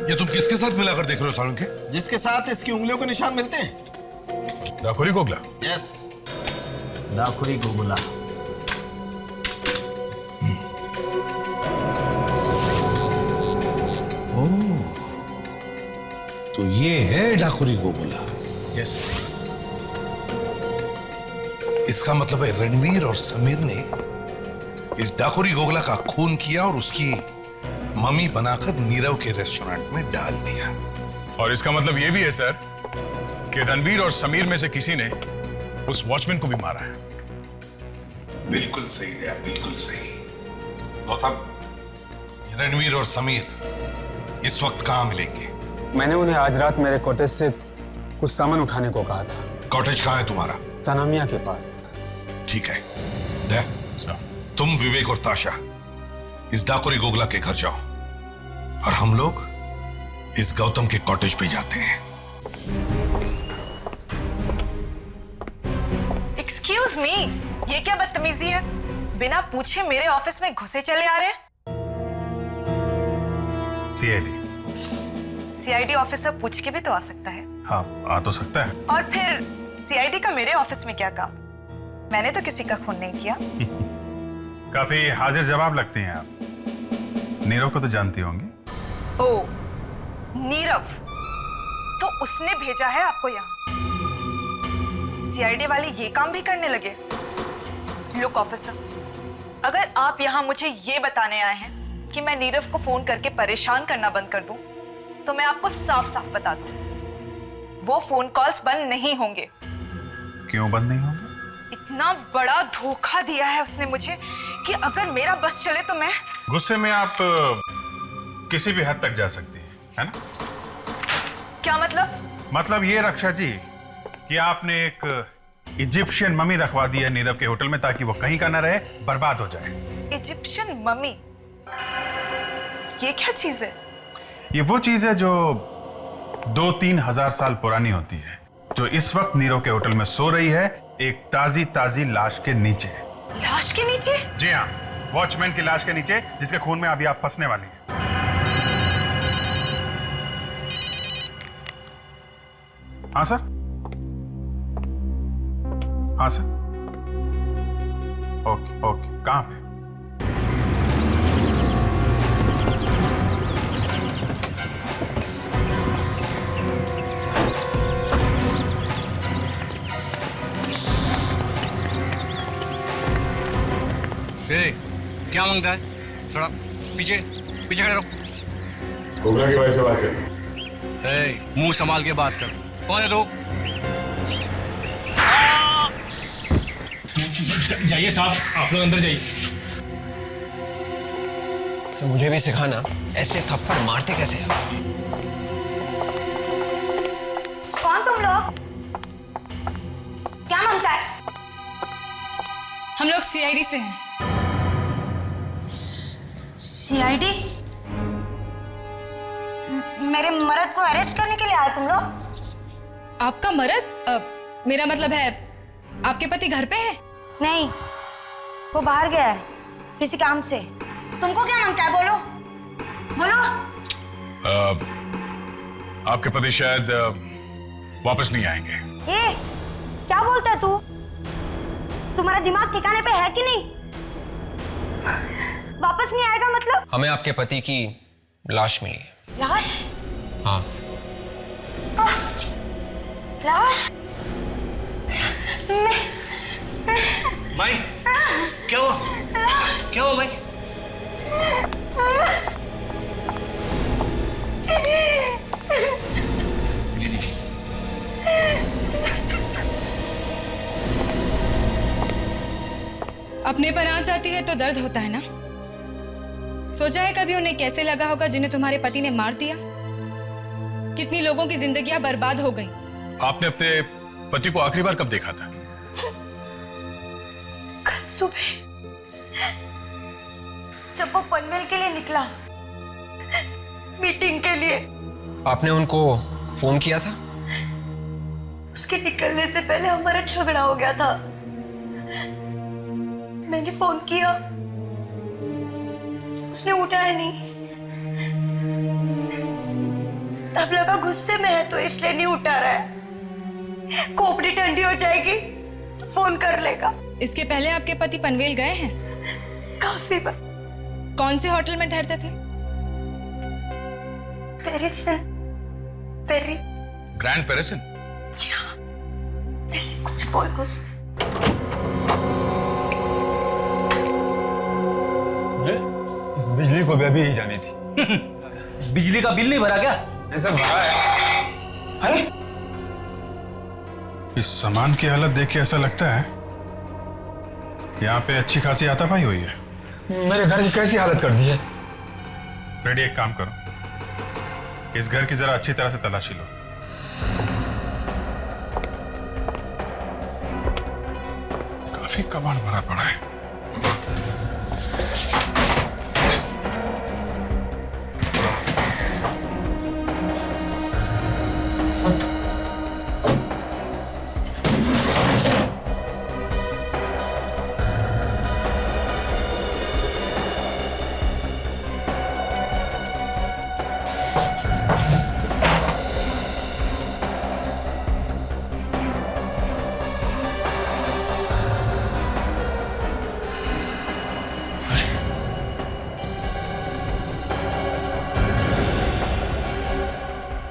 ये तुम किसके साथ मिलाकर देख रहे हो सालुंखे? जिसके साथ इसकी उंगलियों के निशान मिलते हैं। डाकुरी गोगला? यस, डाकुरी गोगला। ओह, तो ये है डाकुरी गोगला। यस। इसका मतलब है रणवीर और समीर ने इस डाकुरी गोगला का खून किया और उसकी मम्मी बनाकर नीरव के रेस्टोरेंट में डाल दिया। और इसका मतलब यह भी है सर कि रणवीर और समीर में से किसी ने उस वॉचमैन को भी मारा है। बिल्कुल सही है, बिल्कुल सही। गौतम, रणवीर और समीर इस वक्त कहां मिलेंगे? मैंने उन्हें आज रात मेरे कॉटेज से कुछ सामान उठाने को कहा था। कॉटेज कहां है तुम्हारा? सनामिया के पास। ठीक है, दे, तुम विवेक और ताशा इस डाकुरी गोगला के घर जाओ, और हम लोग इस गौतम के कॉटेज पे जाते हैं। एक्सक्यूज मी, ये क्या बदतमीजी है? बिना पूछे मेरे ऑफिस में घुसे चले आ रहे। सीआईडी ऑफिसर पूछ के भी तो आ सकता है। हाँ, आ तो सकता है। और फिर सीआईडी का मेरे ऑफिस में क्या काम? मैंने तो किसी का खून नहीं किया। काफी हाजिर जवाब लगती हैं आप। नीरव को तो जानती होंगी। ओ, नीरव, तो उसने भेजा है आपको यहाँ? सीआईडी वाले ये काम भी करने लगे? लुक ऑफिसर, अगर आप यहाँ मुझे ये बताने आए हैं कि मैं नीरव को फोन करके परेशान करना बंद कर दूं, तो मैं आपको साफ साफ बता दूं, वो फोन कॉल्स बंद नहीं होंगे। क्यों बंद नहीं होंगे? इतना बड़ा धोखा दिया है उसने मुझे कि अगर मेरा बस चले तो मैं... गुस्से में आप किसी भी हद तक जा सकती है ना? क्या मतलब? मतलब ये रक्षा जी कि आपने एक इजिप्शियन मम्मी रखवा दी है नीरव के होटल में ताकि वो कहीं का ना रहे, बर्बाद हो जाए। Egyptian mummy? ये क्या चीज है? ये वो चीज है जो 2-3 हजार साल पुरानी होती है, जो इस वक्त नीरव के होटल में सो रही है, एक ताजी ताजी लाश के नीचे। लाश के नीचे? जी हाँ, वॉचमैन की लाश के नीचे, जिसके खून में अभी आप फंसने वाली हैं। हाँ सर, हाँ सर, ओके ओके, कहाँ पे? क्या मांगता है? थोड़ा पीछे पीछे खड़े रहो। कोबरा की वजह से बात कर। मुंह संभाल के बात कर। कौन है तू? जाइए साहब, आप लोग अंदर जाइए। सर मुझे भी सिखाना ऐसे थप्पड़ मारते कैसे हैं। कौन तुम लोग? क्या मांगता है? हम लोग सीआईडी से हैं। सीआईडी? मेरे मर्द को अरेस्ट करने के लिए आए तुम लोग? आपका मर्द? मेरा मतलब है आपके पति घर पे है? नहीं, वो बाहर गया है किसी काम से। तुमको क्या मांगता है? बोलो बोलो। आपके पति शायद वापस नहीं आएंगे। ए, क्या बोलता है तू? तुम्हारा दिमाग ठिकाने पे है कि नहीं? वापस नहीं आएगा मतलब? हमें आपके पति की लाश मिली है। लाश? हाँ। लाश? भाई क्या हुआ? क्या हुआ भाई? अपने पर आंच आती है तो दर्द होता है ना। सोचा है कभी उन्हें कैसे लगा होगा जिन्हें तुम्हारे पति ने मार दिया? कितनी लोगों की जिंदगियां बर्बाद हो गई। आपने अपने पति को आखिरी बार कब देखा था? कल सुबह जब वो पनवेल के लिए निकला, मीटिंग के लिए। आपने उनको फोन किया था? उसके निकलने से पहले हमारा झगड़ा हो गया था। मैंने फोन किया, उसने उठाया नहीं। तब लगा गुस्से में है तो इसलिए नहीं उठा रहा है। खोपड़ी ठंडी हो जाएगी तो फोन कर लेगा। इसके पहले आपके पति पनवेल गए हैं? काफी बार। कौन से होटल में ठहरते थे? पेरिसन। पेरी। ग्रैंड पेरिसन? जी हाँ, ऐसे कुछ बोलो। इस बिजली को भी अभी ही जानी थी। बिजली का बिल नहीं भरा क्या? ऐसा भरा है। अरे इस सामान की हालत देख के ऐसा लगता है यहाँ पे अच्छी खासी हाथापाई हुई है। मेरे घर की कैसी हालत कर दी है? फ्रेडी, एक काम करो, इस घर की जरा अच्छी तरह से तलाशी लो। काफी कबाड़ भरा पड़ा है।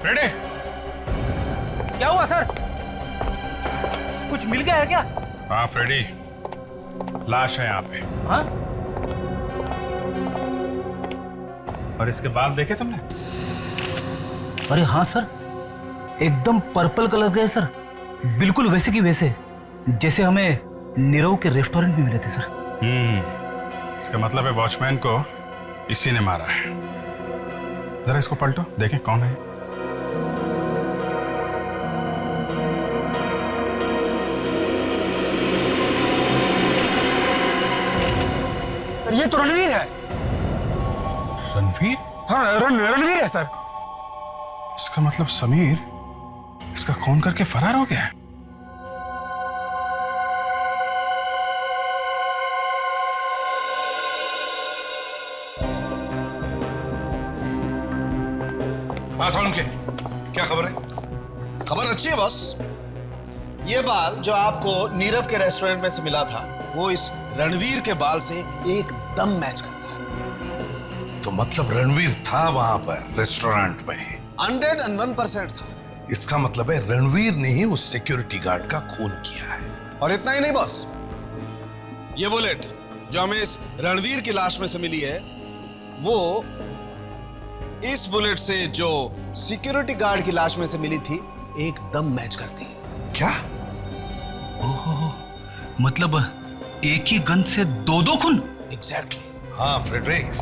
फ्रेडी, क्या हुआ सर? कुछ मिल गया है क्या? हाँ फ्रेडी, लाश है यहाँ पे। हाँ? और इसके बाल देखे तुमने? अरे हाँ सर, एकदम पर्पल कलर के है सर, बिल्कुल वैसे की वैसे जैसे हमें नीरव के रेस्टोरेंट में मिले थे सर। इसका मतलब है वॉचमैन को इसी ने मारा है। जरा इसको पलटो, देखें कौन है। ये तो रणवीर है। रणवीर? हाँ रणवीर है सर। इसका मतलब समीर इसका खून करके फरार हो गया है। सालुंके के क्या खबर है? खबर अच्छी है बॉस। ये बाल जो आपको नीरव के रेस्टोरेंट में से मिला था वो इस रणवीर के बाल से एकदम मैच करता है। तो मतलब रणवीर था वहां पर रेस्टोरेंट में? 101% था। इसका मतलब है रणवीर ने ही उस सिक्योरिटी गार्ड का खून किया है। और इतना ही नहीं बॉस, ये बुलेट जो हमें इस रणवीर की लाश में से मिली है वो इस बुलेट से जो सिक्योरिटी गार्ड की लाश में से मिली थी एकदम मैच करती है। क्या? ओहो, मतलब एक ही गन से दो खून? एग्जैक्टली। हाँ फ्रेडरिक्स,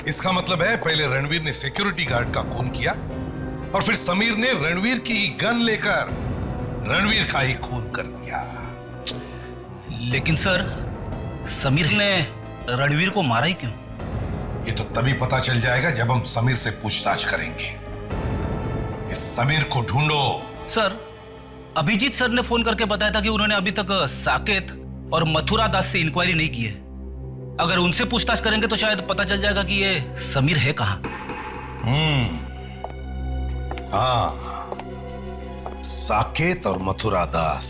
इसका मतलब है पहले रणवीर ने सिक्योरिटी गार्ड का खून किया और फिर समीर ने रणवीर की गन लेकर रणवीर का ही खून कर दिया। लेकिन सर, समीर ने रणवीर को मारा ही क्यों? ये तो तभी पता चल जाएगा जब हम समीर से पूछताछ करेंगे। इस समीर को ढूंढो। सर, अभिजीत सर ने फोन करके बताया था कि उन्होंने अभी तक साकेत और मथुरा दास से इंक्वायरी नहीं की है। अगर उनसे पूछताछ करेंगे तो शायद पता चल जाएगा कि ये समीर है कहां। हाँ, साकेत और Mathura Das.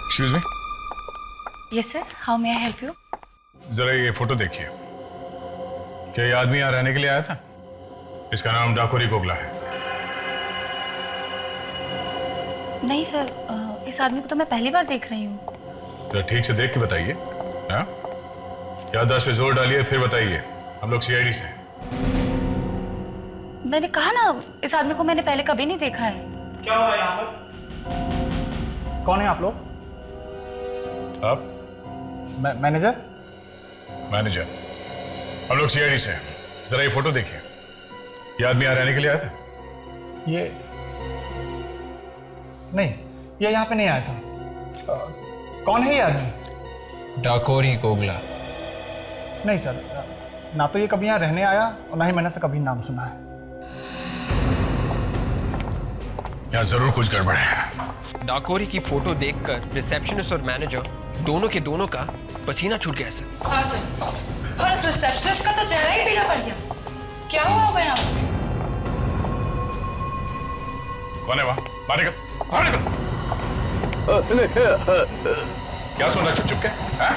Excuse me. Yes sir, how may I help you? जरा ये फोटो देखिए। क्या ये आदमी यहां रहने के लिए आया था? इसका नाम डाकोरी गोगला है। नहीं सर, इस आदमी को तो मैं पहली बार देख रही हूँ। तो ठीक से देख के बताइए। हाँ, याददाश्त पे जोर डालिए फिर बताइए। हम लोग सीआईडी से। मैंने कहा ना, इस आदमी को मैंने पहले कभी नहीं देखा है। क्या हुआ यहाँ पर? कौन है आप लोग? आप? मैनेजर। मैनेजर। हम लोग सीआईडी से। जरा ये फोटो देखिए। ये आदमी यहाँ रहने के लिए आया था? ये नहीं, ये यहाँ पे नहीं आया था। कौन है ये आदमी? डाकोरी गोगला। नहीं सर, ना तो ये कभी यहाँ रहने आया और ना ही मैंने से कभी नाम सुना है। यहाँ जरूर कुछ गड़बड़ है। डाकोरी की फोटो देखकर रिसेप्शनिस्ट और मैनेजर दोनों के दोनों का पसीना छूट गया सर। हाँ सर, और उस रिसेप्शनिस्ट का तो चेहरा ही पीला पड़ गया। क्या हुआ होगा यहाँ पे? कौन है वहां? बाहर निकल, बाहर निकल। क्या सुन रहा चुप चुप के? हाँ?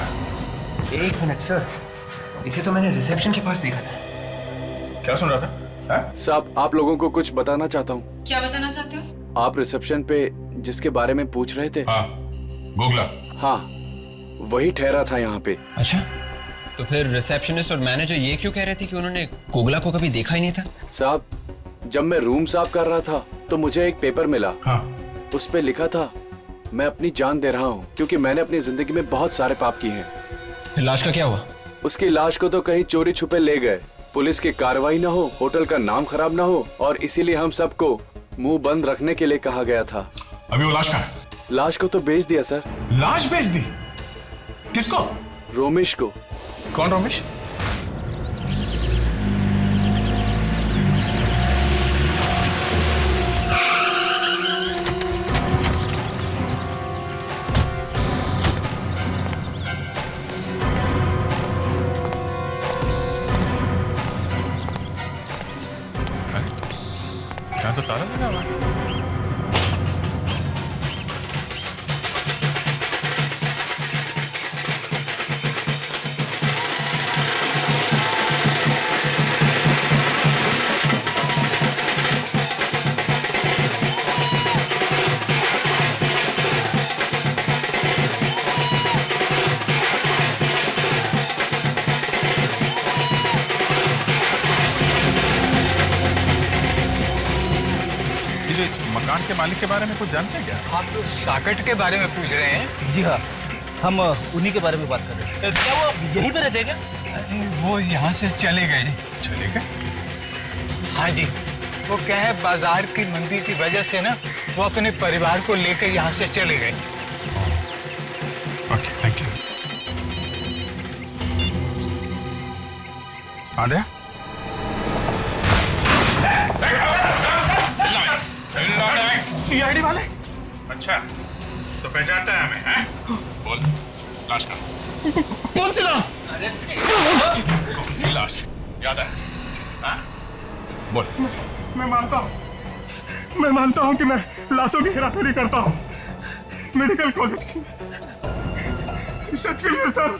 एक मिनट सर, इसे तो मैंने रिसेप्शन के पास देखा था। क्या सुन रहा था? हाँ? साहब, आप लोगों को कुछ बताना चाहता हूँ। क्या बताना चाहते हो? आप रिसेप्शन पे जिसके बारे में पूछ रहे थे। हाँ, गोगला। हाँ, वही ठहरा था यहाँ पे। अच्छा, तो फिर रिसेप्शनिस्ट और मैनेजर ये क्यों कह रहे थे कि उन्होंने गोगला को कभी देखा ही नहीं था? साहब, जब मैं रूम साफ कर रहा था तो मुझे एक पेपर मिला। हाँ। उस पे लिखा था, मैं अपनी जान दे रहा हूँ क्योंकि मैंने अपनी जिंदगी में बहुत सारे पाप किए हैं। फिर लाश का क्या हुआ? उसकी लाश को तो कहीं चोरी छुपे ले गए। पुलिस की कार्रवाई ना हो, होटल का नाम खराब ना हो, और इसीलिए हम सबको मुंह बंद रखने के लिए कहा गया था। अभी वो लाश कहाँ है? लाश को तो बेच दिया सर। लाश बेच दी? किसको? रोमेश को। कौन रोमेश? यहाँ तो ताला लगा हुआ है। इस मकान के मालिक के बारे में कुछ जानते हैं क्या? आप लोग साकेत के बारे में पूछ रहे हैं? जी हाँ, हम उन्हीं के बारे में बात कर रहे हैं। क्या वो यहीं पे रहते क्या? वो यहाँ से चले गए। चले गए? हाँ जी, वो क्या है, बाजार की मंदी की वजह से ना वो अपने परिवार को लेकर यहाँ से चले गए। Okay thank you. आदे सीआईडी वाले? अच्छा तो पहचानता है हमें, हैं? बोल लाश का। कौन सी लाश? कौन सी लाश याद है? हाँ? बोल। मैं मानता हूँ कि मैं लाशों की हेराफेरी करता हूँ मेडिकल कॉलेज की। सच में सर।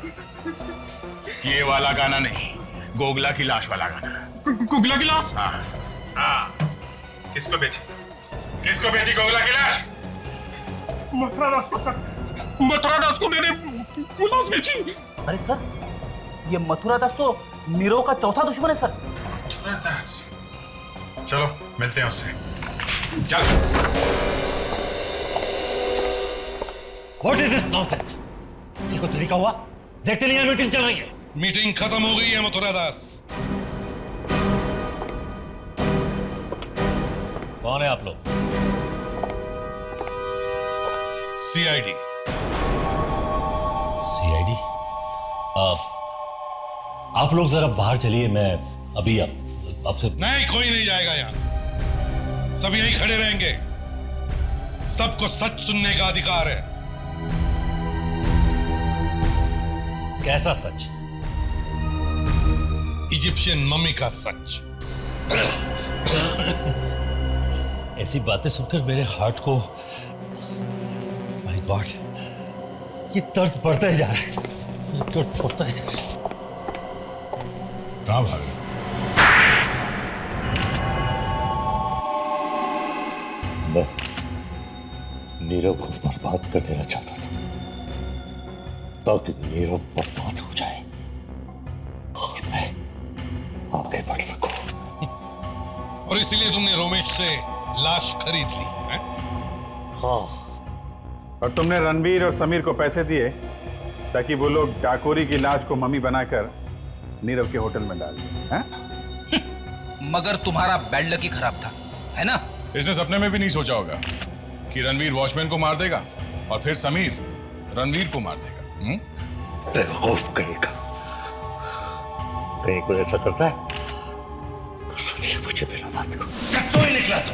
ये वाला गाना नहीं, गोगला की लाश वाला गाना। गुगला की लाश? हाँ हाँ। किसको बेची गोगला की लाश? मथुरा दास को सर। मथुरा दास को मैंने वो लाश बेची। अरे सर, ये मथुरा दास तो नीरव का चौथा दुश्मन है सर। मथुरा दास? चलो मिलते हैं उससे। चल। What is this nonsense? ये कोई तरीका हुआ? देखते नहीं मीटिंग चल रही है। मीटिंग खत्म हो गई है मथुरा दास। कौन है आप लोग? सीआईडी। सीआईडी? आप लोग जरा बाहर चलिए, मैं अभी आपसे। नहीं, कोई नहीं जाएगा यहां से। सब यहीं खड़े रहेंगे। सबको सच सुनने का अधिकार है। कैसा सच? इजिप्शियन मम्मी का सच। ऐसी बातें सुनकर मेरे हार्ट को, माय गॉड, ये दर्द बढ़ता ही जा रहा है। ये दर्द बढ़ता ही जा रहा है। कहां भाग? मैं नीरव को बर्बाद कर देना चाहता था ताकि नीरव बर्बाद हो जाए और मैं आगे बढ़ सकूं। और इसीलिए तुमने रोमेश से लाश खरीद ली है? हाँ। और तुमने रणवीर और समीर को पैसे दिए ताकि वो लोग डाकोरी की लाश को मम्मी बनाकर नीरव के होटल में डाल दें, हैं? मगर तुम्हारा बैड लक ही खराब था, है ना? इसने सपने में भी नहीं सोचा होगा कि रणवीर वॉचमैन को मार देगा और फिर समीर रणवीर को मार देगा। बेवकूफ कहीं कोई ऐसा करता है तो सोचिए मुझे मेरा बात को। तो ही निकला तो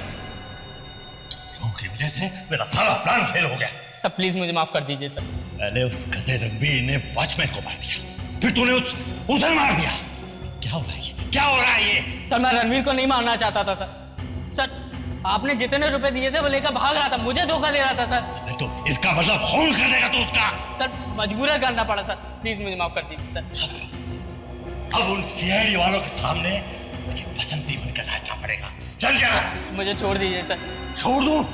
लोगों की वजह से मेरा सारा प्लान फेल हो गया। सर प्लीज मुझे माफ कर दीजिए सर। मैंने उस गधे रणवीर ने वॉचमैन को मार दिया, फिर तूने उसे मार दिया। क्या हो रहा है? क्या हो रहा है ये? सर मैं रणवीर को नहीं मारना चाहता था सर। सर आपने जितने रुपए दिए थे वो लेकर भाग रहा था, मुझे धोखा दे रहा था सर। तो इसका मतलब खून कर देगा तू उसका? सर मजबूरन करना पड़ा सर, प्लीज मुझे माफ कर दीजिए सर। अब उन सीआईडी वालों के सामने मुझे बसंती बनकर नाचना पड़ेगा, समझा? मुझे छोड़ दीजिए सर। छोड़ दूं?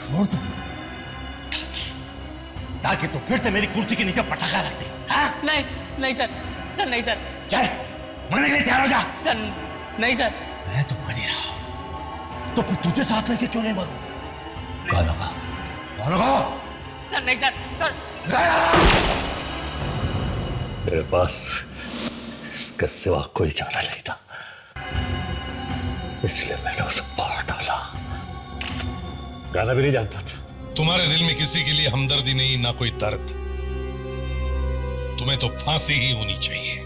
छोड़ दूं ताकि तू फिर से मेरी कुर्सी के नीचे पटाखा रख दे। हाँ? नहीं सर, सर नहीं सर। चल मरने के लिए तैयार हो जा। सर नहीं सर। मैं तो मर ही रहा हूं, तो फिर तुझे साथ लेके क्यों नहीं मरूं? कौन होगा? सर नहीं सर। सर मेरे पास इसके सिवा कोई चारा नहीं था, इसलिए मैंने उसे मार डाला। गाना भी नहीं जानता था। तुम्हारे दिल में किसी के लिए हमदर्दी नहीं, ना कोई दर्द। तुम्हें तो फांसी ही होनी चाहिए।